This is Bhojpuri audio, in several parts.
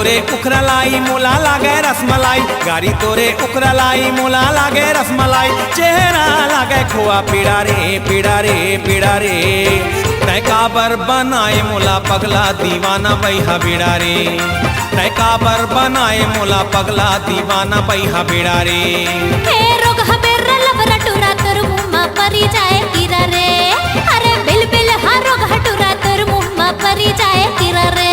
तोरे उखरा लाई मोला लागे रसमलाई, गाड़ी तोरे उखरा लाई मोला लागे रसमलाई, चेहरा लागे खोआ पीड़ा रे पीड़ा रे पीड़ा रे, तय काबर बनाए मोला पगला दीवाना बैहा बीड़ा रे, तय काबर बनाए मोला पगला दीवाना बैहा बीड़ा रे। हे रोग हबेर लबरा टुरा तोर मुम्मा परी जाए कीरा रे, अरे बिल बिल हा रोग हटुरा तोर मुम्मा परी जाए कीरा रे।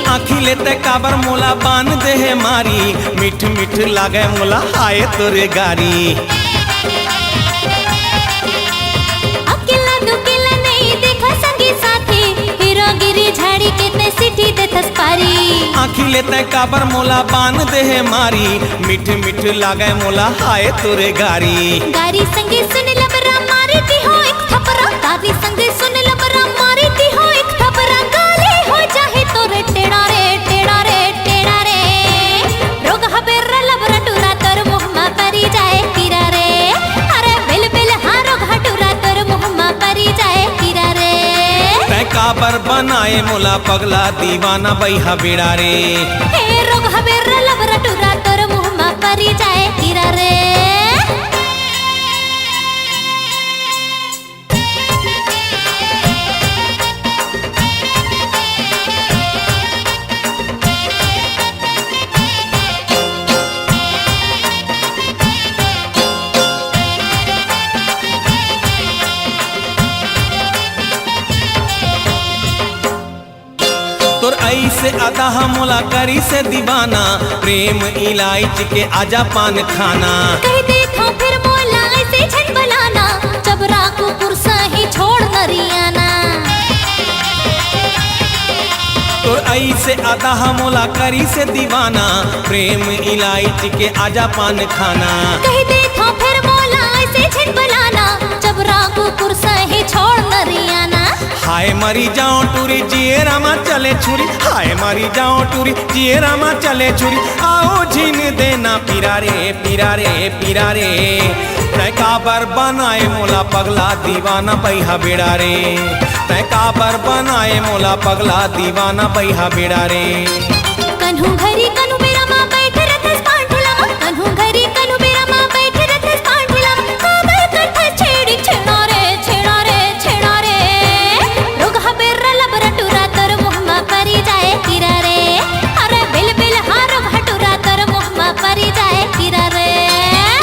आखिले ते काबर मोला बान दे है मारी, मिठ मिठ लागे मोला आए तोरे गारी। अकेला दुकेला नहीं देखा संगी साथी, हीरोगिरी झाड़ी कितने सिटी दे थसपारी। आखिले ते काबर मोला बान दे है मारी, मिठ मिठ लागे मोला आए तोरे गारी। गारी संगी सुन लबरा मारी दी हो एक थपरा, गारी संगी सुन लबरा मारी दी हो एक थपरा, गाली हो जाए तोरे टेढ़ा रे टेढ़ा रे टेढ़ा रे, रोग हबेर लबरा टुरा तोर मुहम्मा परी जाए कीरा रे, अरे बिल बिल हा रोग हटुरा तोर मुहम्मा परी जाए कीरा रे। तय काबर बनाए मोला पगला दीवाना बैहा बीड़ा रे, हे रोग हबेर लबरा टुरा तोर मुहम्मा परी जाए कीरा रे। तोर ऐसे अदा मोला करी से दीवाना, प्रेम इलायची के आजा पान खाना। कह देखो फिर मोला ऐसे छन बनाना, जबरा को पुरसा ही छोड़ नरियाना। तोर ऐसे अदा मोला करी से दीवाना, प्रेम इलायची के आजा पान खाना। कह देखो फिर मोला ऐसे छन बनाना, जबरा को पुरसा ही छोड़ नरियाना। हाय मरी जाओ टूरी जिए रामा चले छुरी, हाय मरी जाओ टूरी जिए रामा चले छुरी, आओ झीन देना पीरा रे पीरा रे पीरा रे, तय काबर बनाए मोला पगला दीवाना बैहा बीड़ा रे, तय काबर बनाए मोला पगला दीवाना बैहा बीड़ा रे। कन्हू घरी कन्हू मेरा माँ बैठे रथस पांठला, कन्हू घरी कन्हू मेरा माँ बैठे रथस पांठला, काबर कथा छेड़ी छेड़ा रे छेड़ा रे छेड़ा रे, रोग हबेर लबरा टुरा तोर मुहम्मा परी जाए कीरा रे, अरे बिल बिल हा रोग हटुरा तोर मुहम्मा परी जाए कीरा रे।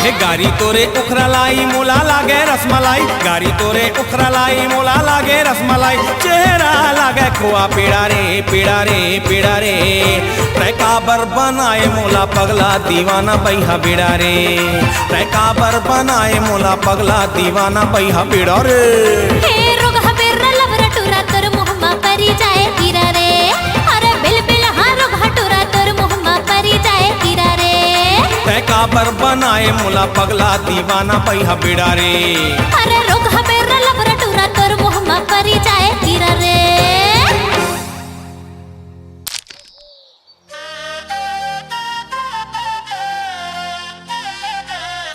हे गाड़ी तोरे उखरा लाई मोला लागे रसमलाई, गाड़ी तोरे उखरा लाई मोला लागे रसमलाई, चेहरा लागे खोआ पीड़ा रे पीड़ा रे पीड़ा रे, तय काबर बनाए मोला पगला दीवाना बैहा बीड़ा रे, तय काबर बनाए मोला पगला दीवाना बैहा बीड़ा रे। हे रोग हबेर लबरा टुरा तोर मुहम्मा परी जाए कीरा रे, अरे बिल बिल हा रोग हटुरा तोर मुहम्मा परी जाए कीरा रे। तय काबर बनाए मोला पगला दीवाना बैहा बीड़ा रे, अरे रोग हबेर लबरा टुरा तोर मुहम्मा परी जाए कीरा रे।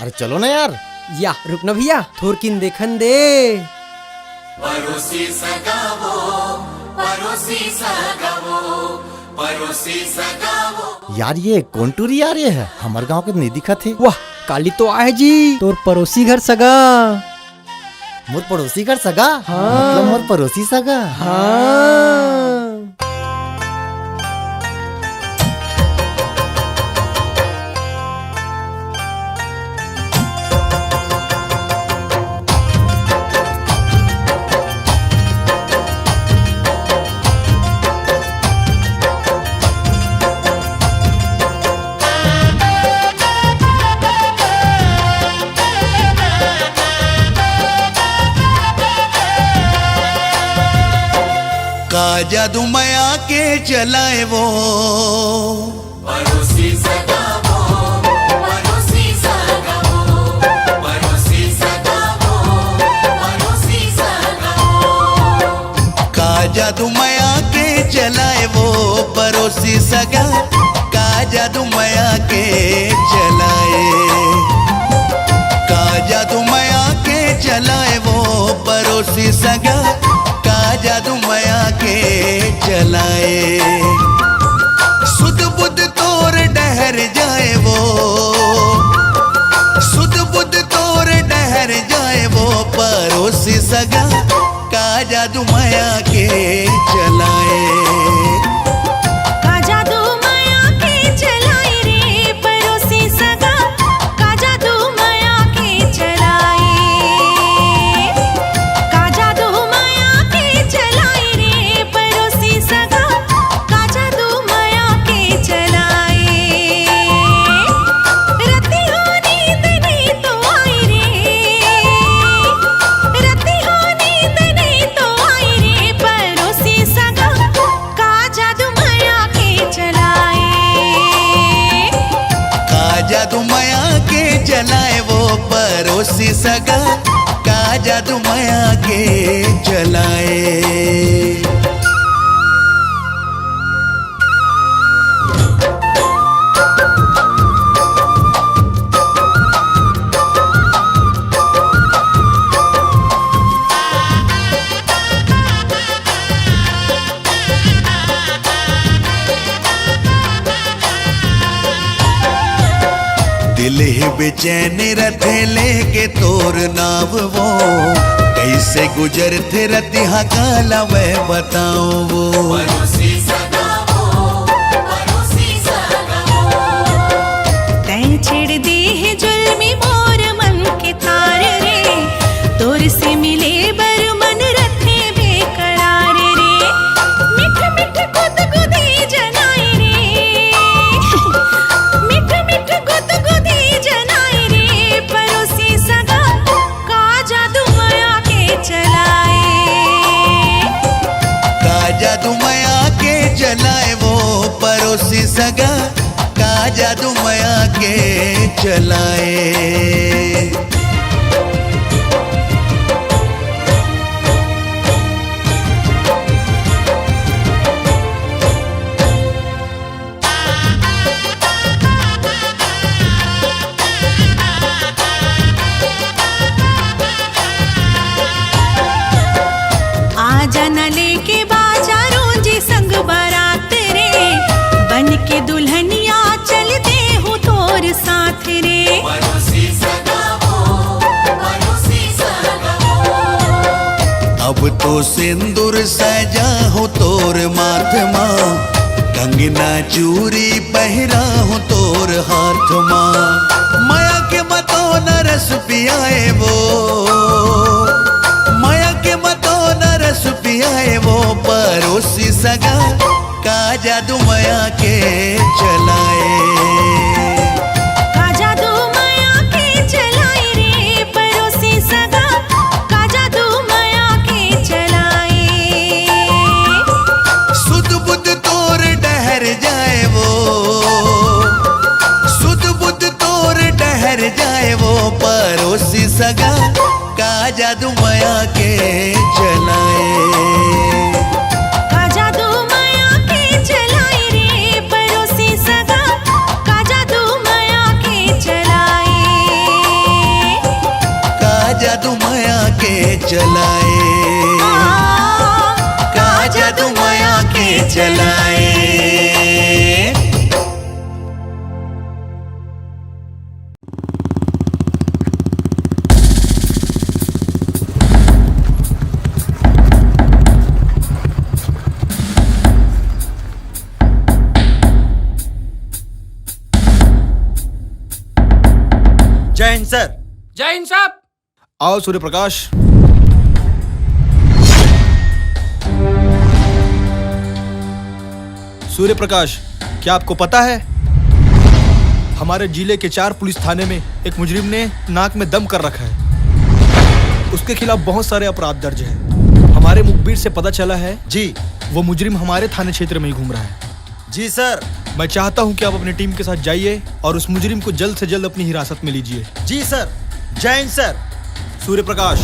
अरे चलो ना यार। या रुक ना भैया, थोरकिन देखन दे। परोसी सगावो परोसी सगावो परोसी सगावो। यार ये कौन टूरी आ रही है, हमारे गांव के नहीं दिखा थे। वाह काली तो आए जी, तोर पड़ोसी घर सगा। मोर पड़ोसी घर सगा? हाँ। मतलब मोर पड़ोसी सगा? हाँ। जादू माया के चलाए वो पड़ोसी सगा वो, पड़ोसी सगा वो, पड़ोसी सगा वो, पड़ोसी सगा वो। का जादू माया के चलाए वो पड़ोसी सगा, का जादू माया के चलाए, का जादू माया के चलाए वो पड़ोसी सगा, का जादू माया के चलाए। सुध बुध तोर डहर जाए वो, सुध बुध तोर डहर जाए वो पड़ोसी सगा, का जादू माया के चलाए। का जादू माया के चलाए रे पड़ोसी सगा, का जादू माया के चलाए, का जादू माया के चलाए रे पड़ोसी सगा, का जादू माया के चलाए। रतियों नींद नहीं तो आई रे, रतियों नींद नहीं तो आई रे पड़ोसी सगा, का जादू माया के चलाए। का जादू माया के चलाए वो पड़ोसी सगा, का जादू माया के चलाए। दिल ही बेचैन रथे लेके तोर नाव वो, कैसे गुजरते रतिहा काला मैं बताऊं वो पड़ोसी सगा वो, पड़ोसी सगा वो। तैं छेड़ दे है जुल्मी मोर मन के तार रे, तोर से मिले बर मन रथे बेकरार रे। मिठ मिठ गुद गुदी जनाई रे, मिठ मिठ गुद गुदी जनाई रे पड़ोसी सगा, का जादू माया के चलाए। का जादू माया के चलाए वो पड़ोसी सगा, का जादू माया के चलाए। आजा न लेके बाजारों जी संग बारात रे, बन के दुल्हनिया चलते हूँ तोर साथ रे। पड़ोसी सगा वो, पड़ोसी सगा वो। अब तो सिंदूर सजा हो तोर माथ माँ, कंगना चूरी पहरा हो तोर हाथ माँ। माया के मतों न रस पियाए वो, माया के मतों न रस पियाए वो पड़ोसी सगा, का जादू माया के चलाए। का जादू माया के चलाए रे पड़ोसी सगा, का जादू माया के चलाए। सुध बुध तोर डहर जाए वो, सुध बुध तोर डहर जाए वो पड़ोसी सगा, का जादू माया के चलाए। का जादू माया के चलाए रे पड़ोसी सगा, का जादू माया के चलाए। का जादू माया के चलाए, का जादू माया के चलाए। जय हिंद सर। जय हिंद साहब। आओ सूर्य प्रकाश। सूर्य प्रकाश, क्या आपको पता है हमारे जिले के 4 पुलिस थाने में एक मुजरिम ने नाक में दम कर रखा है। उसके खिलाफ बहुत सारे अपराध दर्ज हैं। हमारे मुखबिर से पता चला है जी, वो मुजरिम हमारे थाने क्षेत्र में ही घूम रहा है। जी सर। मैं चाहता हूं कि आप अपनी टीम के साथ जाइए और उस मुजरिम को जल्द से जल्द अपनी हिरासत में लीजिए। जी सर। जय हिंद सर। सूर्य प्रकाश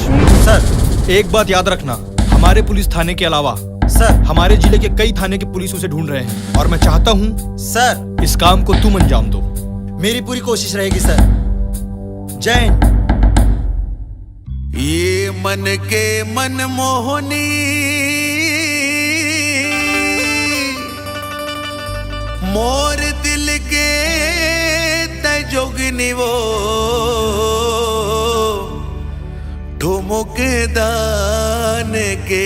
सर। एक बात याद रखना, हमारे पुलिस थाने के अलावा सर। हमारे जिले के कई थाने के पुलिस उसे ढूंढ रहे हैं और मैं चाहता हूं सर इस काम को तुम अंजाम दो। मेरी पूरी कोशिश रहेगी सर। जय हिंद। ये मन के मनमोहनी मोर दिल के तजोगनी वो ठुमुक दान के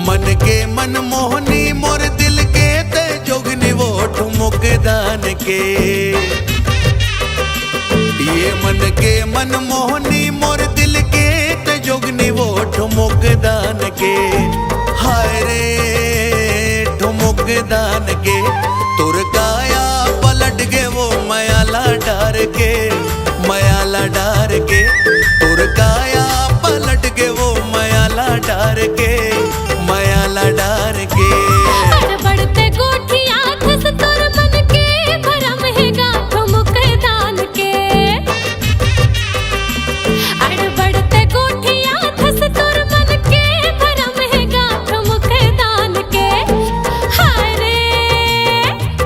मन के मनमोहनी मोर दिल के ते जोगनी वो ठुमुक दान के। ये मन के मनमोहनी मोर दिल के ते जोगनी वो ठुमुक दान के। हाय रे ठुमुक दान के तुर काया पलट के वो मयाला डार के, मयाला डार के तुर काया पलट के वो मयाला डार के, मयाला डार के। बढ़ते गोठिया धस तोर मन के भरम है गाठो मुख दान के। बढ़ते गोठिया धस तोर मन के भरम है गाठो मुख दान के। हाय रे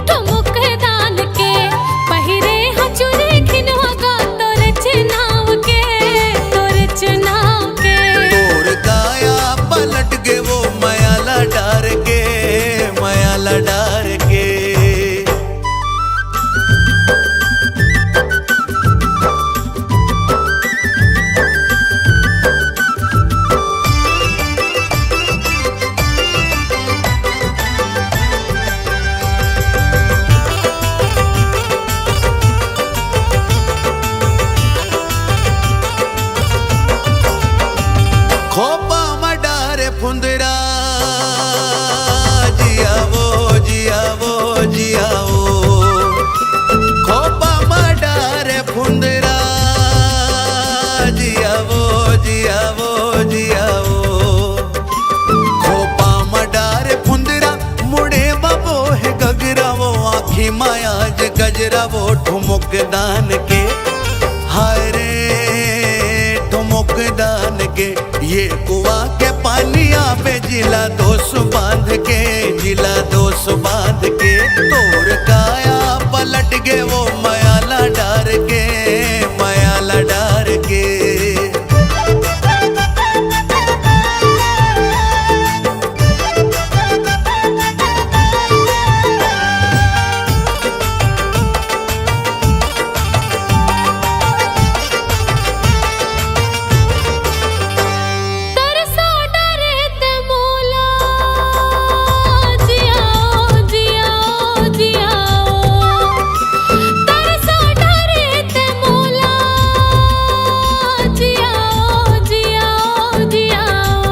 ठुमुक दान के पहिरे हचुरे खिनवा गा तोर चुनाव के, तोर चुनाव के। तोर काया पलट के वो मयाला डार के, मयाला डार के। खोपा मडारे फुंदरा जिया वो जिया वो जिया वो। खोपा मडारे फुंदरा जिया वो जिया वो जिया वो। खोपा मडारे फुंदरा मुड़े बबो है गगरा वो आँखी माया ज गजरा वो ठुमुक दान के। हाय रे ठुमुक दान के ये कुआ के पानिया पे जिला दोष बांध के, जिला दोष बांध के। तोर काया पलट के वो मयाला डार के, मयाला डार के। तरसा डरे ते मोला जियाओ जियाओ जियाओ। तरसा डरे ते मोला जियाओ जियाओ जियाओ।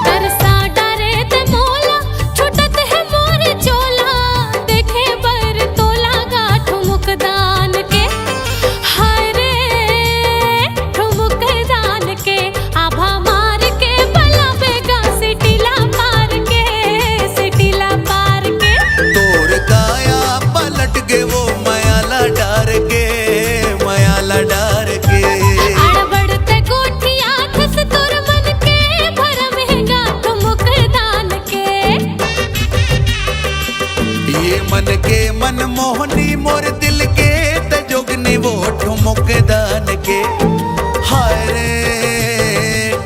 तरसा डरे ते मोला छुटत है मोर चोला देखे बर तोला गाठ मुकदान के। हाय रे ठुमुक दान के आभा मार के भला बेगा सिटिला पार के, सिटिला पार के। तोर काया पलट के वो मयाला डार के, मयाला डार के। बढ़ते गोठिया धस तोर मन के भरम है गाठ मुख दान के। ये मन के मनमोहनी मोर दिल के तजोगनी वो ठुमुक दान के। हाय रे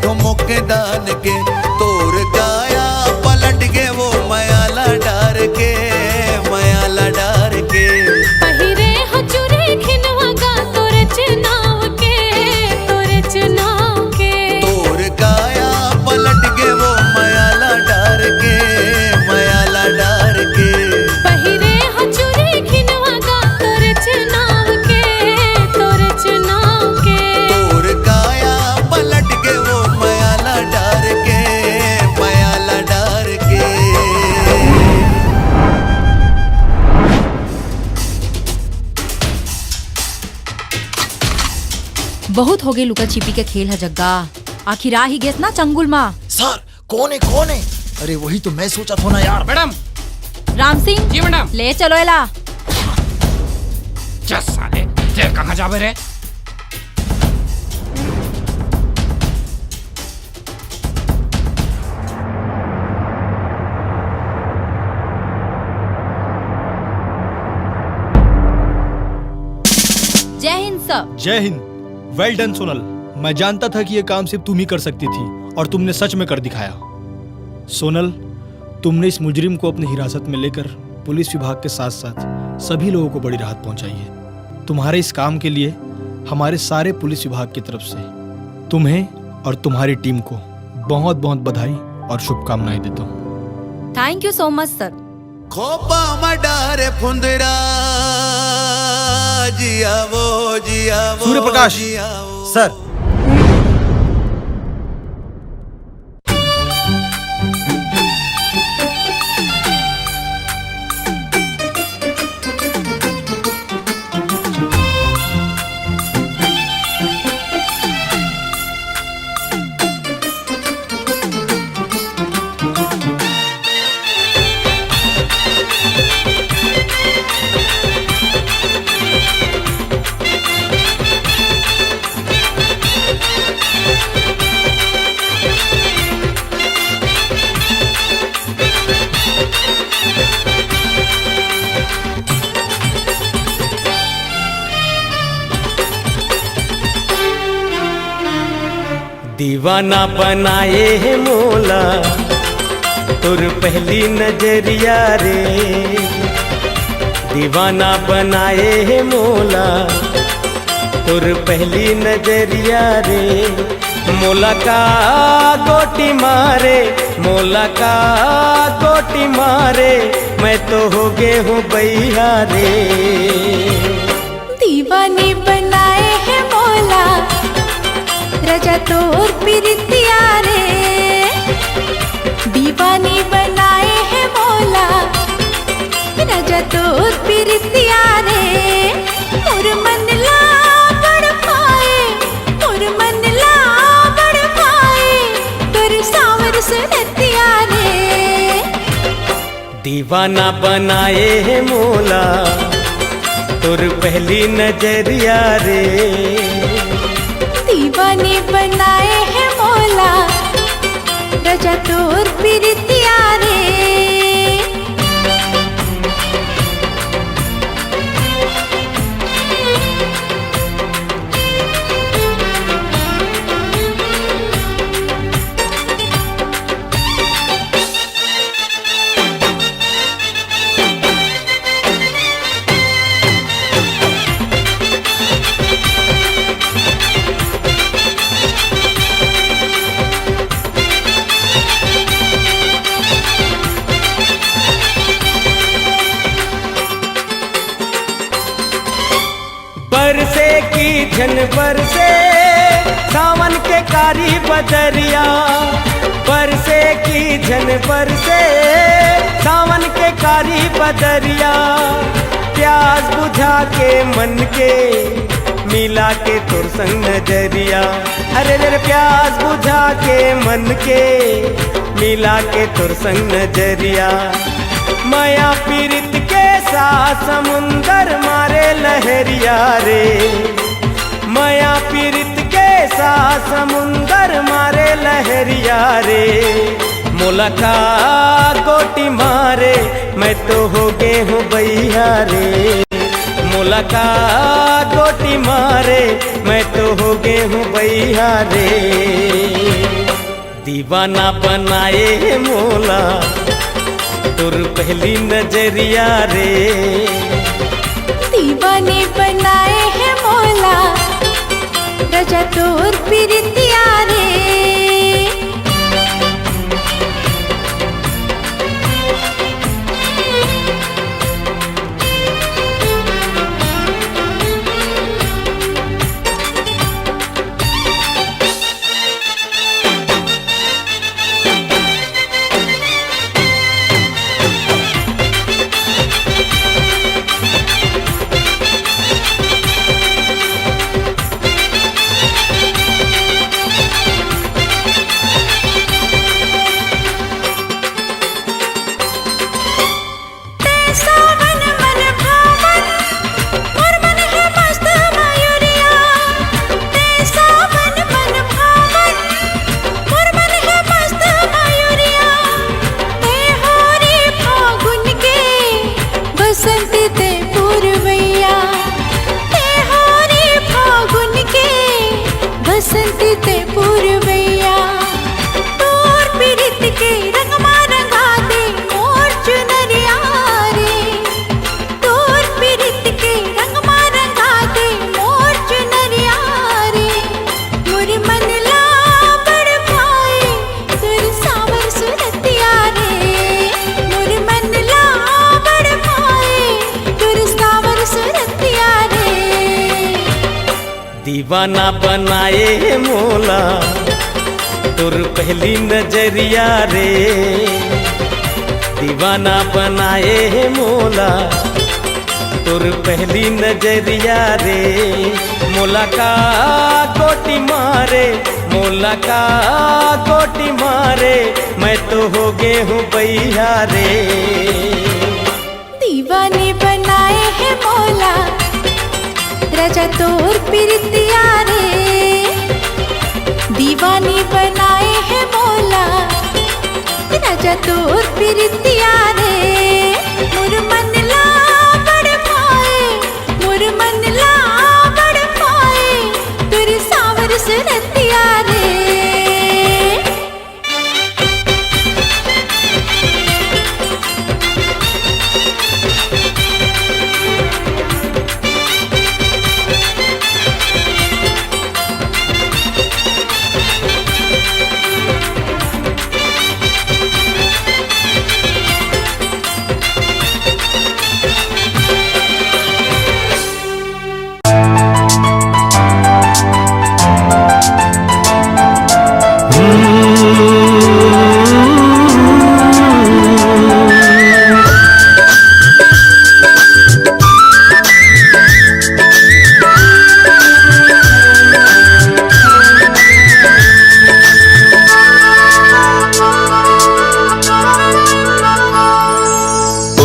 ठुमुक दान के तोर काया पलट के वो मयाला डार के, मयाला डार के। पहिरे हचुरे खिनवा गा तोर चुनाव के, तोर चुनाव के। तोर काया पलट के वो मयाला डार के, मयाला डार के। पहिरे हचुरे खिनवा गा तोर चुनाव के, तोर चुनाव बहुत हो गए लुका छिपी के खेल है जग्गा। आखिर आ ही गेस ना चंगुल माँ। सर कौन है? अरे वही तो मैं सोचा था ना यार। मैडम। राम सिंह जी मैडम। ले चलो एला। चल साले ते कहाँ जावे रे? जय हिंद सर। जय हिंद। वेल डन सोनल। मैं जानता था कि ये काम सिर्फ तुम ही कर सकती थी और तुमने सच में कर दिखाया। सोनल, तुमने इस मुजरिम को अपनी हिरासत में लेकर पुलिस विभाग के साथ साथ सभी लोगों को बड़ी राहत पहुंचाई है। तुम्हारे इस काम के लिए हमारे सारे पुलिस विभाग की तरफ से तुम्हें और तुम्हारी टीम को बहुत बहुत बधाई और शुभकामनाएं देता हूँ। थैंक यू सो मच सर। खोपा मडारे फुंदरा जियावो सूर्य प्रकाश। सर। दीवाना बनाए है मोला तुर पहली नजरिया रे। दीवाना बनाए है मोला तुर पहली नजरिया रे। मोला का गोटी मारे, मोला का गोटी मारे, मैं तो हो गए हूँ बैया रे। दीवानी बनाए है मोला रजा तोर प्रीतिया रे। दीवानी बनाए है मोला रजा तोर प्रीतिया रे। मोर मन ला बड़ पाए, मोर मन ला बड़ पाए, तोर सावर सुनतिया रे। दीवाना बनाए है मोला तुर पहली नजरिया रे। दीवानी बनाए है मोला रजा तोर प्रीतिया रे। बरसे की झन बरसे सावन के कारी बदरिया। बरसे की झन बरसे सावन के कारी बदरिया। प्यास बुझा के मन के मिला के तोर संग नजरिया। अरे रे प्यास बुझा के मन के मिला के तोर संग नजरिया। माया पीरित के साथ समुंदर मारे लहरिया रे। माया पीरित के साथ समुंदर मारे लहरिया रे। मोला का गोटी मारे, मैं तो हो गए हूँ बैया रे। मोला का गोटी मारे, मैं तो हो गए हूँ बैया रे। दीवाना बनाए मोला तुर पहली नजरिया रे। दीवानी बनाए है मोला रजा तोर प्रीतिया रे। दीवाना बनाए मोला तुर पहली नजरिया रे, दीवाना बनाए मोला तुर पहली नजरिया रे। मोला का गोटी मारे, मोला का गोटी मारे, मैं तो हो गे हूँ बैया रे। दीवाने बनाए है मोला राजा तोर पिरतिया रे, दीवानी बनाए है मोला राजा तोर पिरतिया रे। मोर मन ला बड़ पाए, मोर मन ला बड़ पाए, तुर सावर सुरतिया रे।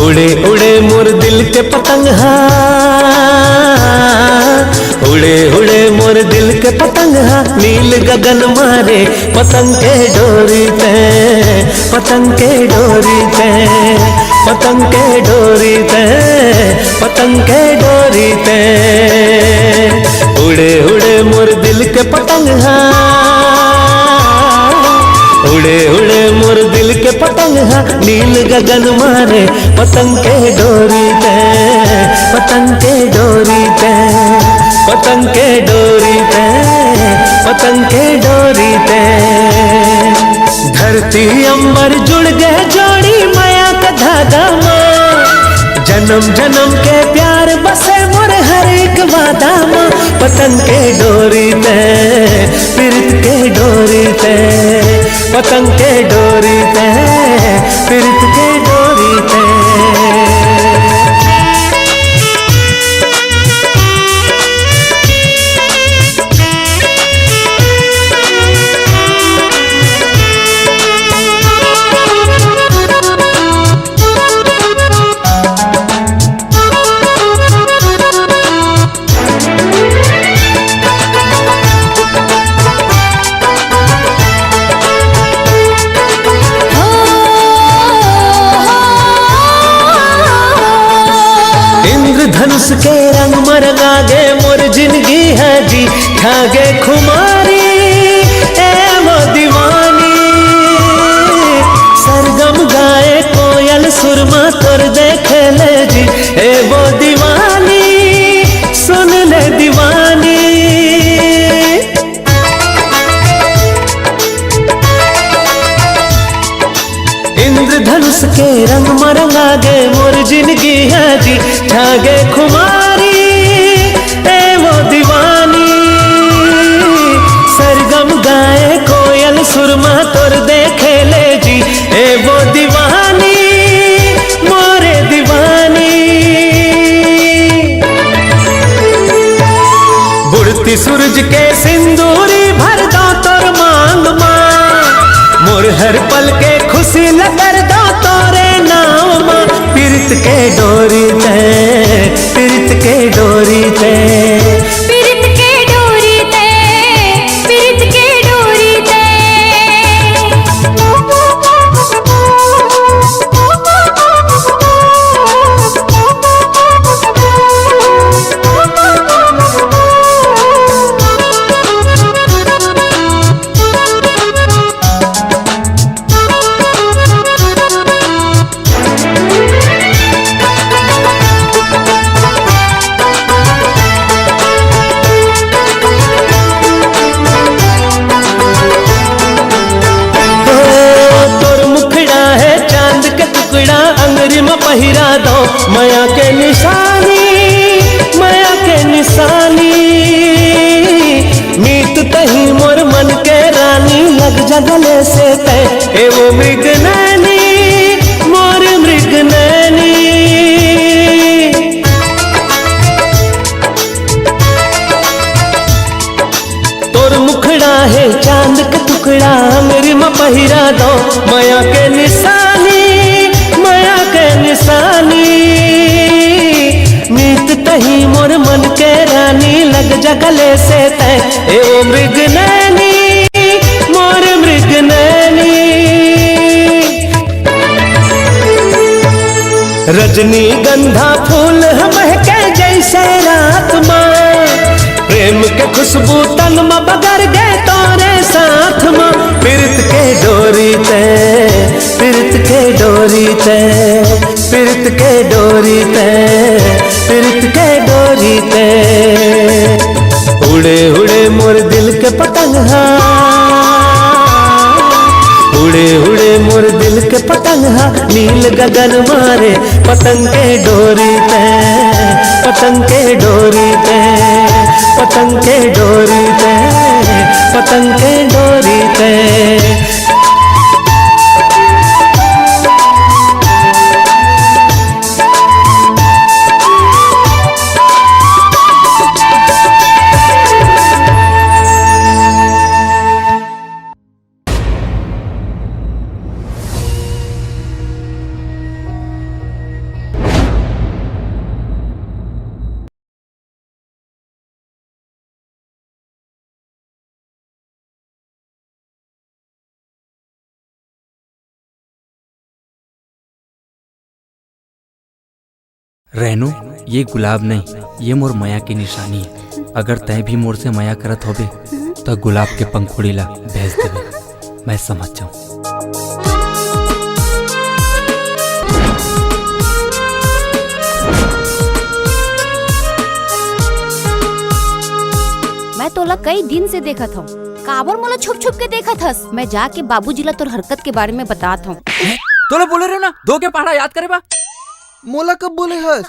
उड़े उड़े मोर दिल के पतंग हा, उड़े उड़े मोर दिल के पतंग हा, नील गगन मारे पतंग के डोरी पे, पतंग के डोरी पे, पतंग के डोरी पे, पतंग के डोरी पे। उड़े उड़े मोर दिल के पतंग हा, उड़े उड़े मोर दिल के पतंग हा, नील गगन मारे पतंग के डोरी पे, पतंग के डोरी पे, पतंग के डोरी पे, पतंग के डोरी पे। धरती अंबर जुड़ गए जोड़ी माया का धागा माँ, जन्म जन्म के प्यार बसे मोर हर एक वादा माँ। पतंग के डोरी पे, प्रीत के डोरी पे, पतंग के डोरी पे, प्रीत के डोरी पे। धनुष के रंग मरंगा गे मोर जिंदगी है जी, खागे खुमारी ए वो दीवानी। सरगम गाए कोयल सुरमा तोर देखे ले जी, ए वो दीवानी सुन ले दीवानी। इंद्रधनुष के रंग मरंगा गे मोर जिंदगी है जी, ठागे खुमारी ए वो दीवानी। सरगम गाए कोयल सुरमा तोर देखे ले जी, ए वो दीवानी मोरे दीवानी। बुढ़ती सूरज के सिंदूरी भर दो तोर मांग माँ, मोर हर पल के खुशी लगर दो तोरे नाम माँ। प्रीत के डोरी पे, प्रीत के डोरी पे, प्रीत के डोरी ते, प्रीत के डोरी ते। पहिरा दो माया के निशानी, माया के निशानी। लग जा गले से तय ए वो मृग नैनी मोर मृग नैनी तोर मुखड़ा है चांद का टुकड़ा मेरी माँ पहिरा दो माया के निशानी माया के निशानी मीत तही मोर मन के रानी लग जा गले से तय ए ओ मृग नैनी मोर मृग नैनी रजनी गंधा फूल महके जैसे रात माँ प्रेम के खुशबू तन में बगर गए तोरे साथ माँ पिरत के डोरी ते पिरत के डोरी ते पिरत के डोरी ते पिरत के डोरी ते उड़े उड़े मोर दिल के पतंग हा उड़े उड़े मोर दिल के पतंग हा नील गगन मारे पतंग के डोरी ते पतंग के डोरी ते पतंग के डोरी ते पतंग के डोरी ते रेनू ये गुलाब नहीं ये मोर माया की निशानी है अगर तय भी मोर से माया करत होबे तो गुलाब के पंखुड़ी ला भेज देवे मैं समझ जाऊं। मैं तोला कई दिन से देखत हूँ काबर मोला छुप छुप के देखत हस मैं जाके बाबूजी ला तोर हरकत के बारे में बतात हूँ। तोला बोले रहे ना दो के पहाड़ा याद करे बा मोला कब बोले हस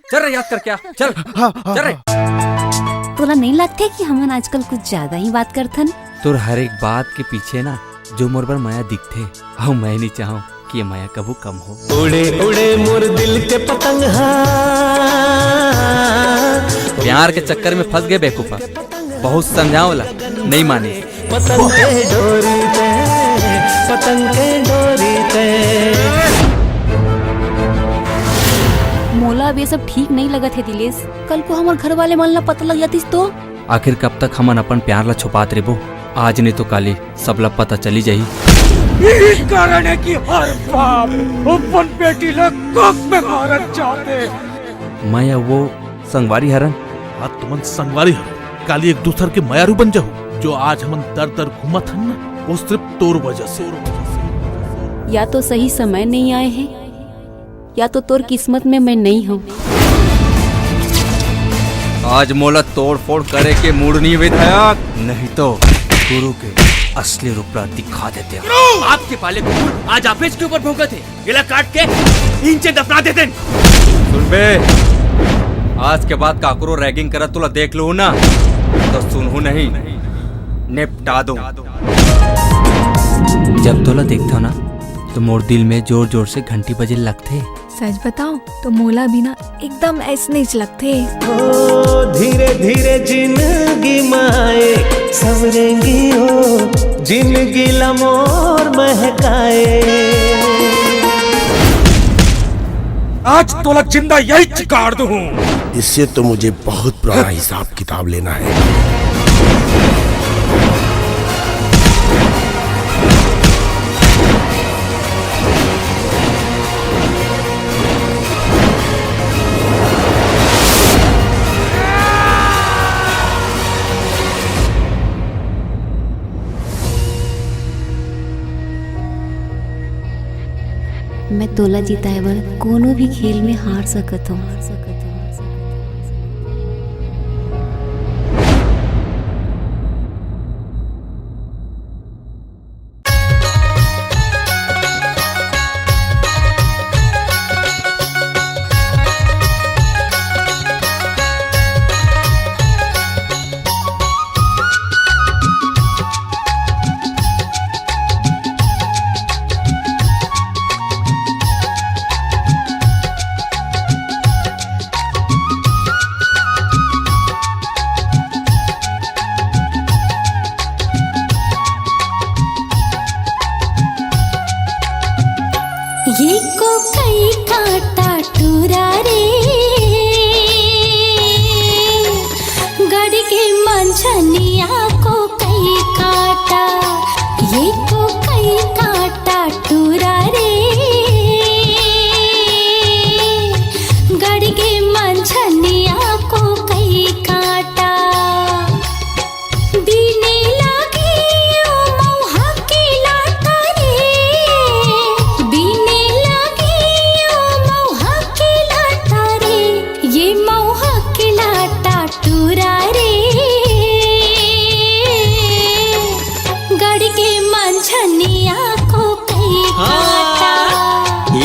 चल रे याद कर क्या चल चल रे तोला नहीं लगते कि हम आजकल कुछ ज्यादा ही बात करथन तोर हर एक बात के पीछे ना जो मोर पर माया दिखते और मैं नहीं चाहूँ कि ये माया कबू कम हो। उड़े उड़े मोर दिल के पतंग हा प्यार के चक्कर में फंस गए बेवकूफा बहुत समझाओला नहीं माने पतंग के डोरी ते पतंग के डोरी ते मोला अब ये सब ठीक नहीं लगत है दिलेश कल को हमारे घर वाले मन ला पता लग जातीस तो आखिर कब तक हमन अपन प्यार ला छुपात रेबो आज नहीं तो काली सब ला पता चली जाही। यही कारण है कि हर बाप अपन बेटी ला कोख में मारत जाते मैं वो संगवारी हरन हाँ तुमन संगवारी हर काली एक दूसर के मयारू बन जाओ जो आज हमन दर दर घूमत हन ना वो सिर्फ तोर वजह से या तो सही समय नहीं आए हैं या तो तोर किस्मत में मैं नहीं हूँ। आज मोला तोड़ फोड़ करे के मूड नहीं विधायक नहीं तो गुरु के असली रूप दिखा देते हैं। आपके पाले कुकुर आज आपेज के ऊपर भौंके थे गिला काट के इंचे दफना देते। सुन बे आज के बाद काकरो रैगिंग करा तुला देख लो ना तो सुनहू नहीं निपटा दो। जब तोला देखता ना तो मोर दिल में जोर जोर से घंटी बजे लगते। सच बताओ तो मोला बिना एकदम ऐसे नहीं लगते। धीरे धीरे जिंदगी माए सवरेंगी हो जिंदगी लमोर महकाए आज तोला जिंदा यही चिकाड़ दूं। इससे तो मुझे बहुत पुराना हिसाब किताब लेना है। मैं तोला जीताए बर कोनो भी खेल में हार सकत हूँ। ये को कई काटा टूरा रे गड़ के मंझनिया को कई काटा ये को कई काटा टूरा रे गड़ के मंझनिया को कई काटा बीने लगी ओ मौहा की लाटा रे बीने लगी ओ मौहा की लाटा रे ये मौहा की लाटा टूरा रे गड़ के मंझनिया को कई काटा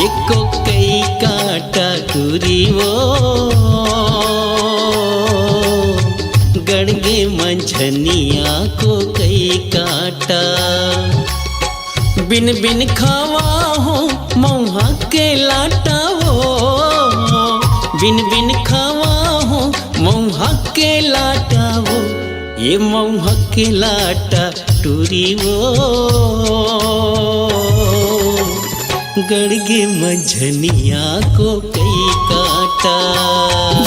एक को कई काटा टूरी वो गड़गे मंझनिया को कई काटा बिन बिन खावा हो मौहा के लाटा वो बिन बिन खावा हो मौहा के लाटा वो ये मौहा के लाटा टूरी वो गड़गे मंझनिया को कई काटा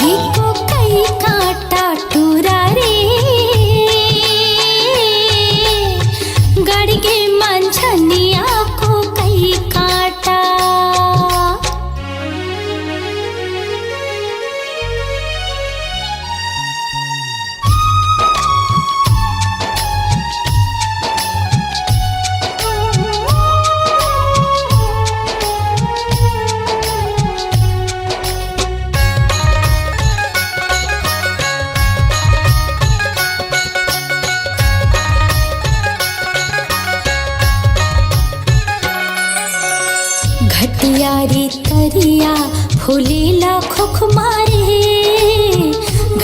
ये को कई काटा टूरा रे गड़ के मंझनिया को कई काटा घटिया रे तरिया फूलेला खुखमारे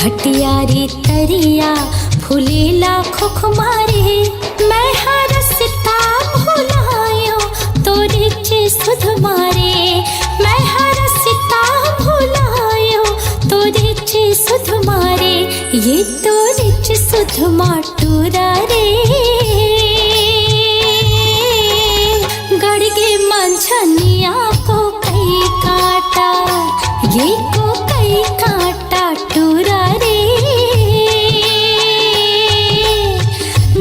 घटिया रे तरिया फूलेला खुखमारे मैं हरसता भुलायो तोरे चे सुध मारे मैं हरसता भुलायो तोरे चे सुध मारे ये तोरे चे सुध माटूरा रे गड़ के मंझनिया को कई काटा ये को कई काटा टूरा रे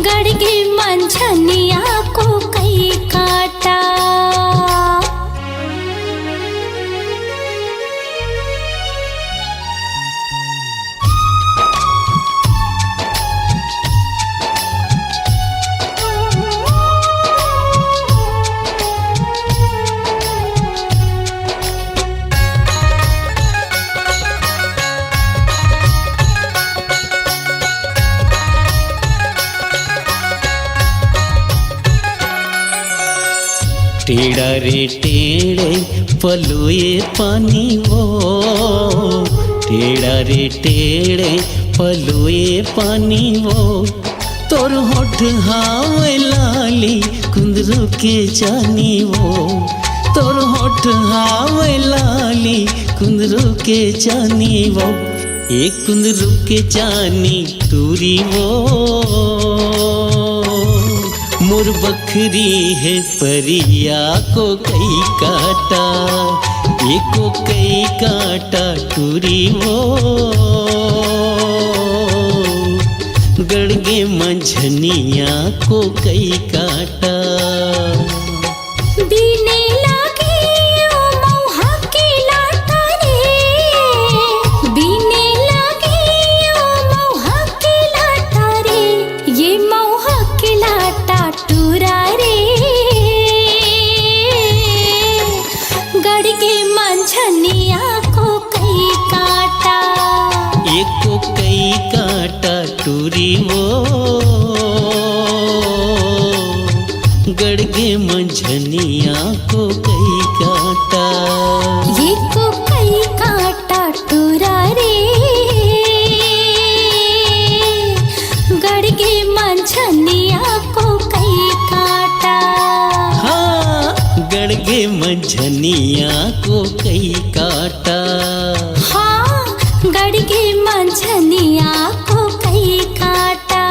गड़ के मंझनिया को कई काटा टेढ़ा रे टेढ़े पलुए पानी वो टेढ़ा रे टेढ़े पलुए पानी वो तोर होठ हावे लाली कुंदरू के जानी वो तोर होठ हावे लाली कुंदरू के जानी वो एक कुंदरू के जानी टूरी वो मोर बखरी है परिया को कई काटा एको कई काटा टूरी वो गड़गे मंझनिया को कई काटा बीने लगी ओ मौहा की लाटा रे बीने लगी ओ मौहा की लाटा रे ये मौहा की लाटा टूरा रे गड़ के मंझनिया को कई काटा एको कई काटा टूरी वो गड़गे मंझनिया को कई काटा ये को कई काटा टूरा रे गड़ के मंझनिया को कई काटा हाँ गड़गे मंझनिया को कई काटा हाँ गड़ के मंझनिया को कई काटा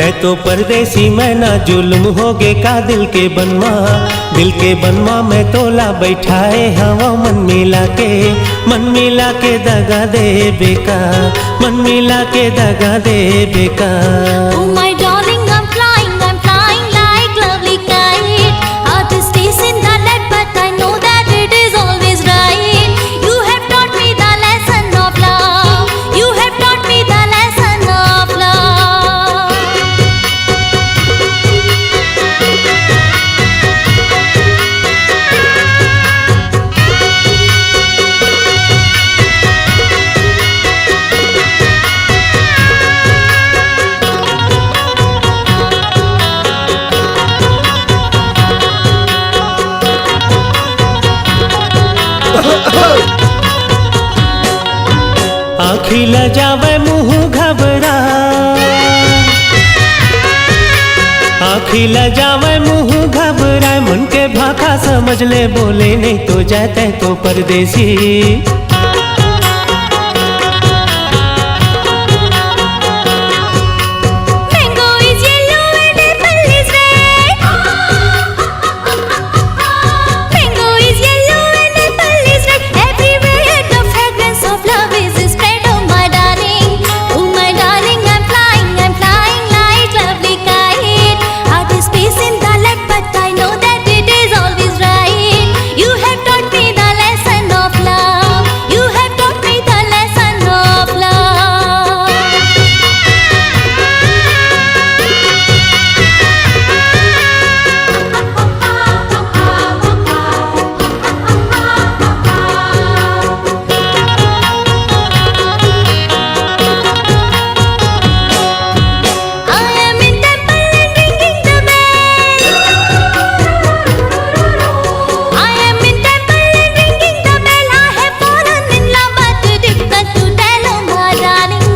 है तो परदेसी मैं ना जुल्म होगे का दिल के बनवा मैं तोला बैठाए हवा मन मिला के दगा दे बेका मन मिला के दगा दे बेका Oh my darling, I'm flying like lovely kite. Heart is chasing the lead, but I know that it is always right. You have taught me the lesson of love. You have taught me the lesson of love. आँखी ल जावे मुँह घबरा आँखी ल जावे मुँह घबराए मन के भाखा समझ ले बोले नहीं तो जाते तो परदेसी Mango is yellow and apple is red. Mango is yellow and apple is red. Everywhere the fragrance of love is spread. Oh my darling, I'm flying like lovely kite. Heart is pacing the lead, but I know that it is always right. You have taught me the lesson of love. You have taught me the lesson of love. I am in temple and ringing the bell. I am in temple and ringing the bell. I have fallen in love, but difficult to tell, oh my darling.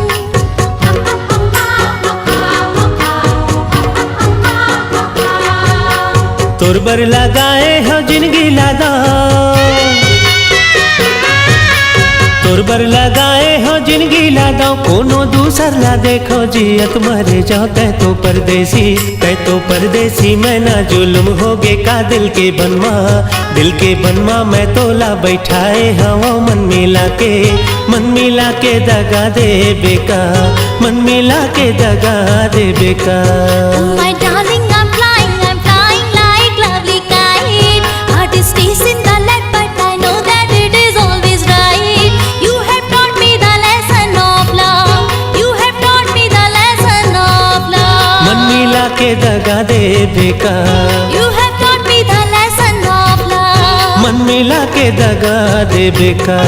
तोर बर लगाए हो जिंदगी लादा तोर बर लगाए हो जिंदगी लादा कोनो दूसर ला देखो जियत मरे जाओ तै तो परदेसी मैं ना जुल्म होगे का दिल के बनवा मैं तोला बैठाए हवा मन मिला के दगा दे बेका मन मिला के दगा दे बेका Oh my darling, I'm flying like lovely kite. Heart is chasing the lead, but I know that it is always right. You have taught me the lesson of love. You have taught me the lesson of love. मन मिला के दगा दे बेका You have taught me the lesson of love. मन मिला के दगा दे बेका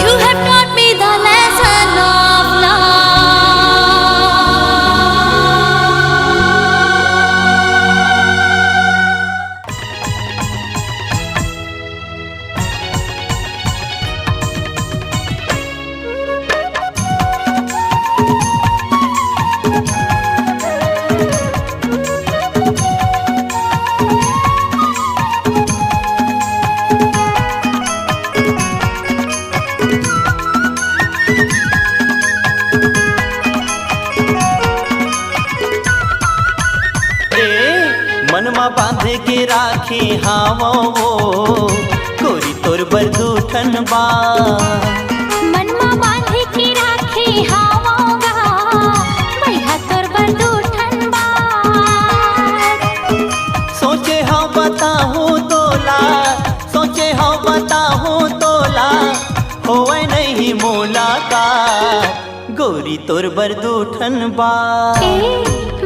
You have taught me the lesson of love. मनमा बांधे के राखी हावो वो गोरी तोर बरदूठन बा मनमा बांधे की राखी हावोगा मैहा तोर बरदूठन बा सोचे हाँ बताहूँ तोला होवे नहीं मुलाकात गोरी तोर बरदूठन बा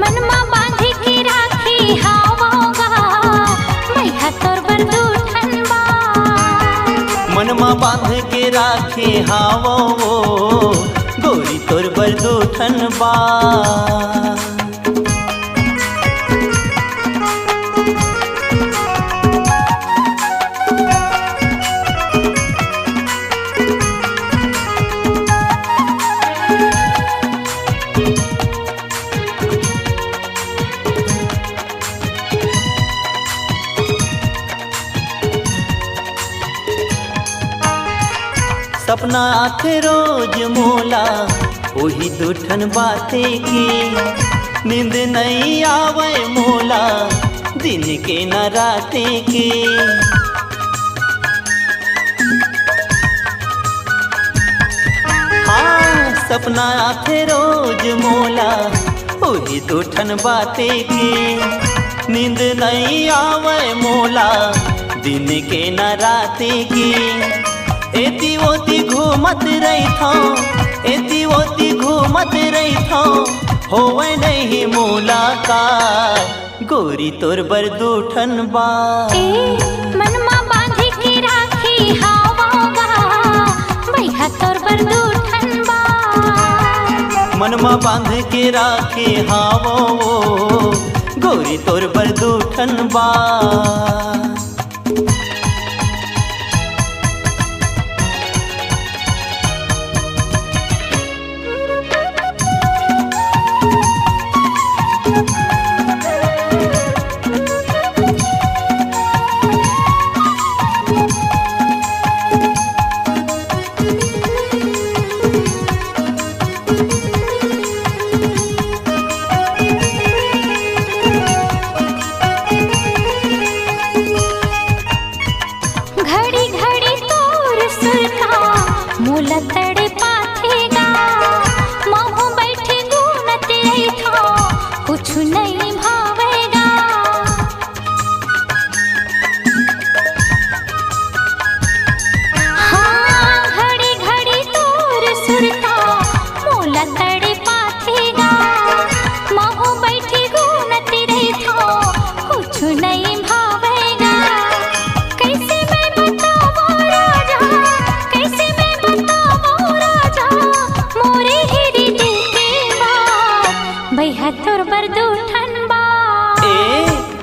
मनमा बांधे की राखी हावोगा मैहा तोर बरदूठन बा मनमा बांध के राखी हावो वो गोरी तोर बरदूठन बा सपना आथे रोज मोला वही दूठन बातें की नींद नहीं आवे मोला दिन के न राते के। हाँ सपना आथे रोज मोला वही तो ठन बाते के। नींद नहीं आवे मोला दिन के न राते के। एती ओती घूमत रही था, एती ओती घूमत रही था, होवे नहीं मुलाकात गोरी तोर बर दूठन बा। मनमा बांधी के राखी हावागा बैहा तोर बर दूठन बा। मनमा बांध के राखी हावो गोरी तोर बर दूठन बा।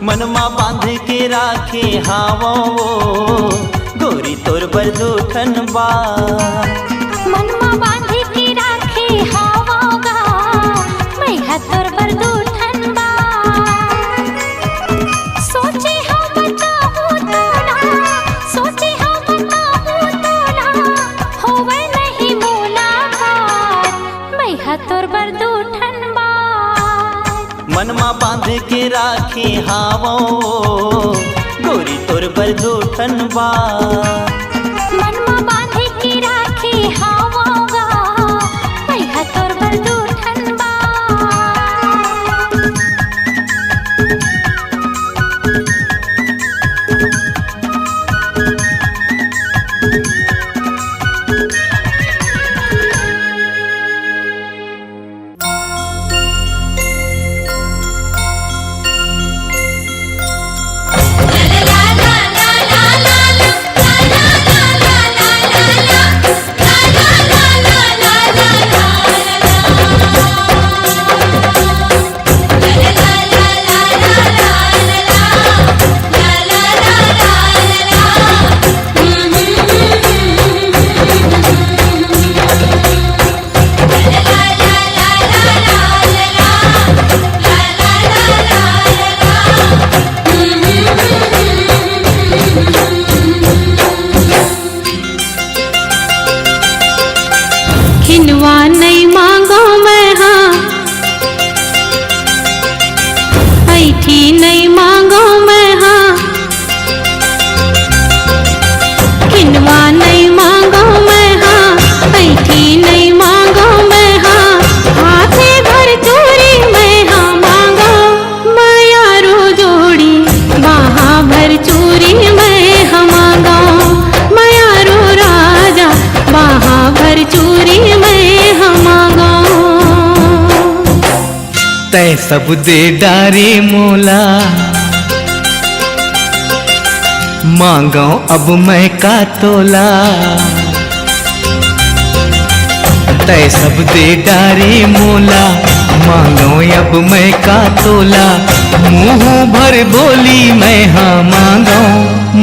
मनमा बांध के राखे हावो गोरी तोर बर दूठन बा। मनमा बांध के राखे हावागा बैहा तोर बर दूठन बा। सोचे हम बताऊं तोला, सोचे हम बताऊं तोला, होवे नहीं मुलाकात बैहा तोर बर दूठन बा। मनमा बांध के राखे हावो गोरी तोर बर दूठन बा। मनमा बांध के राखे हावागा बैहा तोर बर दूठन बा। खिलवा नहीं मांगो मैं हाँ, ऐठी नहीं मांगो मैं हाँ, खिलवा नहीं मांगो मैं हाँ, ऐठी नहीं मांगो मैं हाँ, हाथे भर चूरी मैं हाँ मांगो, मायारू जोड़ी बाहा भर चूरी मैं हाँ मांगो, मायारू राजा बाहा भर चूरी मैं हाँ मांगो। तै सब दे डारे मोला मांगो अब मैं का तोला। तै सब दे डारे मोला मांगो अब मैं का तोला। मुँह भर बोली मैं हाँ मांगो,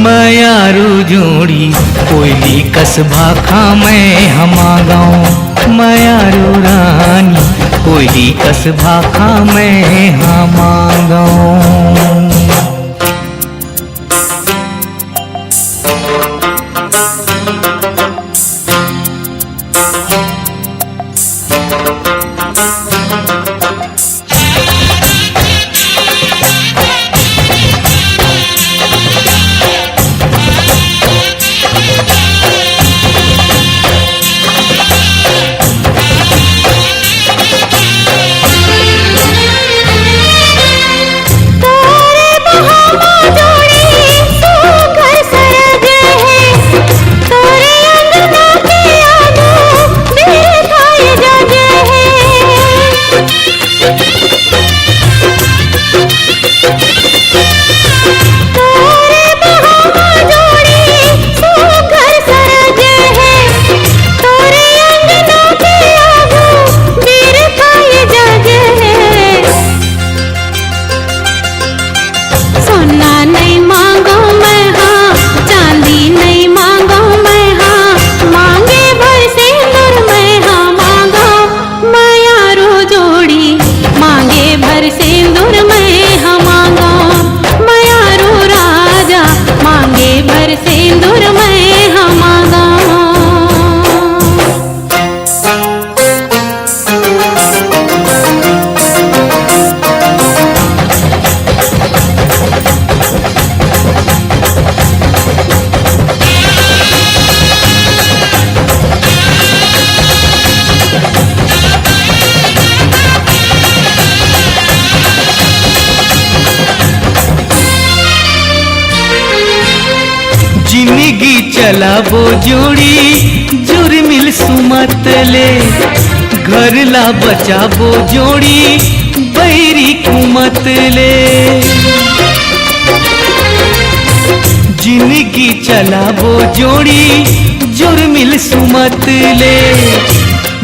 मायारू जोड़ी कोयली कसबा खा मैं हाँ मांगो, मायारू रानी कोयली कसबा खा मैं हाँ मांगो। सोना नहीं मांगो मैं हाँ, चांदी नहीं मांगो मैं हाँ, मांगे भर सिंदूर मैं हाँ मांगो मैं यारो जोड़ी, मांगे भर सिंदूर मैं हाँ मांगो मैं यारो राजा, मांगे भर सिंदूर मैं हाँ मांगो। जिंदगी चलाबो जोड़ी जुर्मिल सुमत ले, घर ला बचाबो जोड़ी बैरी कुमत ले। जिंदगी चलाबो जोड़ी जुर्मिल सुमत ले,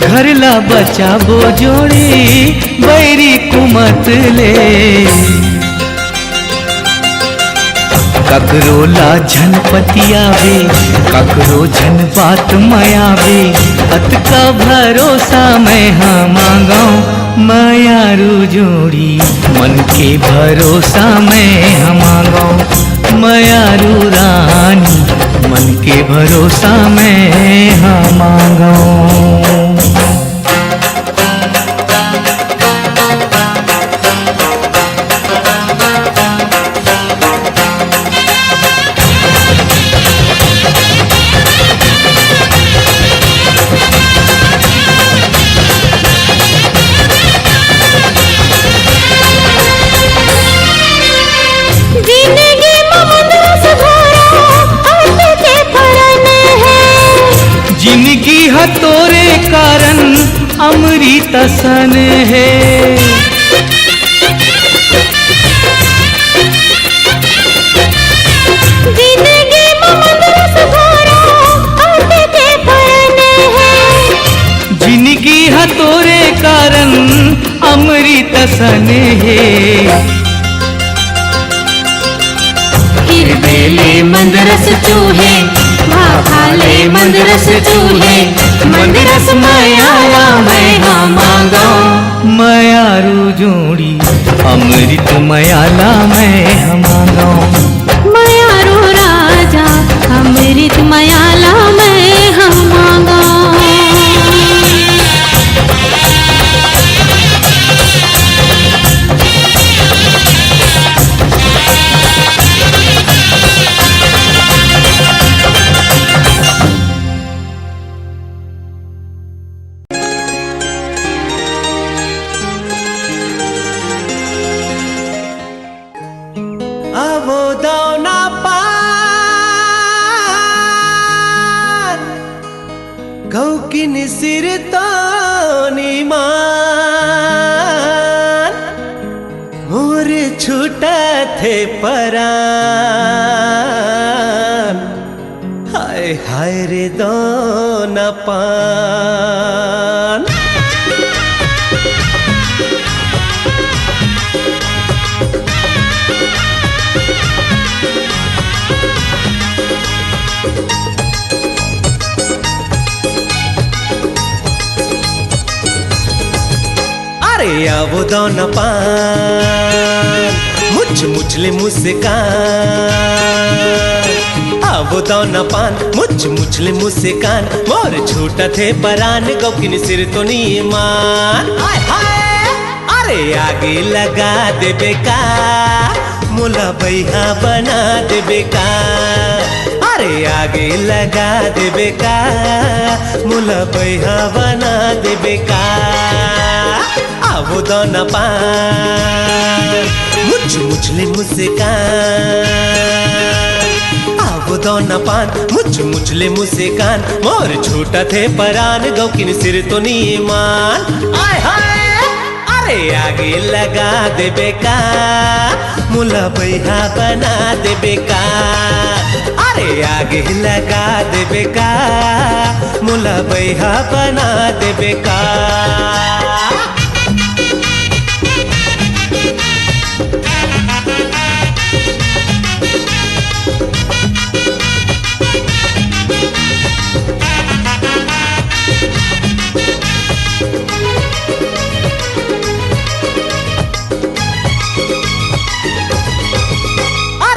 घर ला बचाबो जोड़ी बैरी कुमत ले। ककरो ला झन पतियावे, ककरो झन बात मयावे, अत का भरोसा मैं हाँ मांगाऊं मयारू जोड़ी, मन के भरोसा मैं हाँ मांगाऊं मयारू रानी, मन के भरोसा मैं हाँ मांगाऊं। जिंदगी है तोरे कारण अमृत सन है, जिंदगी ममंदरस भरा आटे के फरन है, जिंदगी है तोरे कारण अमृत सन है। हिरदेले मंदरस चूहे, भाखाले मंदरस चूहे, मंदरस मायाला मैं हाँ मांगाऊं मयारू जोड़ी अमृत मयाला मैं हाँ मांगाऊं मयारू राजा, अमृत मयाला मैं हाँ मांगाऊं। आवो दाना पान गौकिन सिर तानी मान, मोर छूटा थे परान, हाय हाय रे दाना पान। अरे आवो दाना पान मुझ मुझले मुस्कान, आवो दाना पान मुझ मुझले मुस्कान, मोर छूटा थे परान गौकिन सिर तो नीमान। अरे आगे लगा दे बेका, मुला बैहा बना दे बेका, अरे आगे लगा दे बेका, मुला बैहा बना दे बेका। आवो दाना पान मुझ मुझले मुस्कान, आवो दाना पान मुझ मुझले मुस्कान, मोर छूटा थे परान गौकिन सिर तो नीमान। आय हाय अरे आगे लगा दे बेका, मुला बैहा बना दे बेका, अरे आगे लगा दे बेका, मुला बैहा बना दे बेका।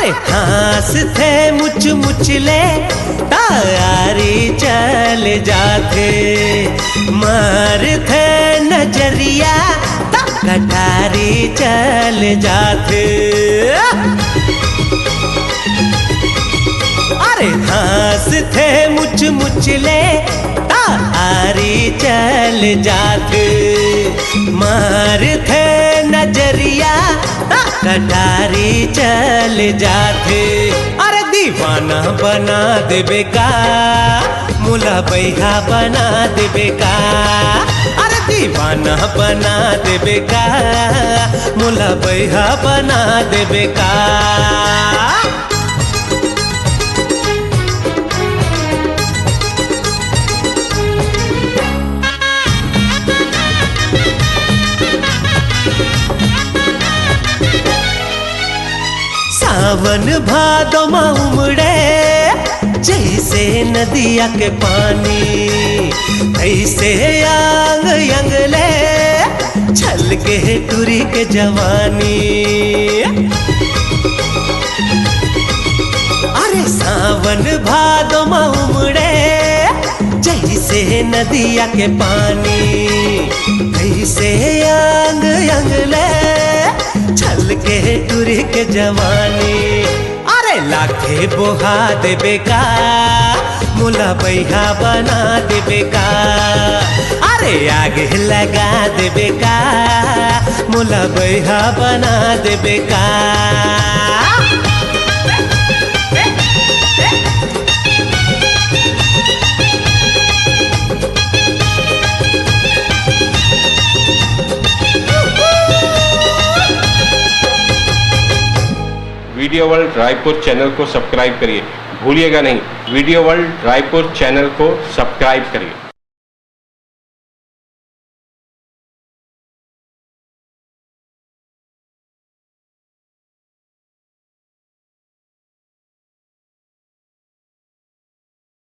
अरे हंस थे मुच मुचले तारी चल जाते, मार थे नजरिया ता कटारी चल जाते। अरे हंस थे मुच मुचले तारी चल जाते, मार थे नजरिया कटारी चल जाते। अरे दीवाना बना देबे का, मुला बैहा बना देबे का। अरे दीवाना बना देबे का, मुला बैहा बना देबे का। सावन भादो में उमड़े जैसे नदिया के पानी, ऐसे आंग यंगले छल के टूरी के जवानी। अरे सावन भादो में उमड़े जैसे नदिया के पानी, ऐसे आंग यंगले छल के टूरी के जवानी। अरे लाखे बोहा देबे का, मुला बैहा बना देबे का। अरे आगे लगा देबे का, मुला बैहा बना देबे का। वीडियो वर्ल्ड रायपुर चैनल को सब्सक्राइब करिए, भूलिएगा नहीं, वीडियो वर्ल्ड रायपुर चैनल को सब्सक्राइब करिए।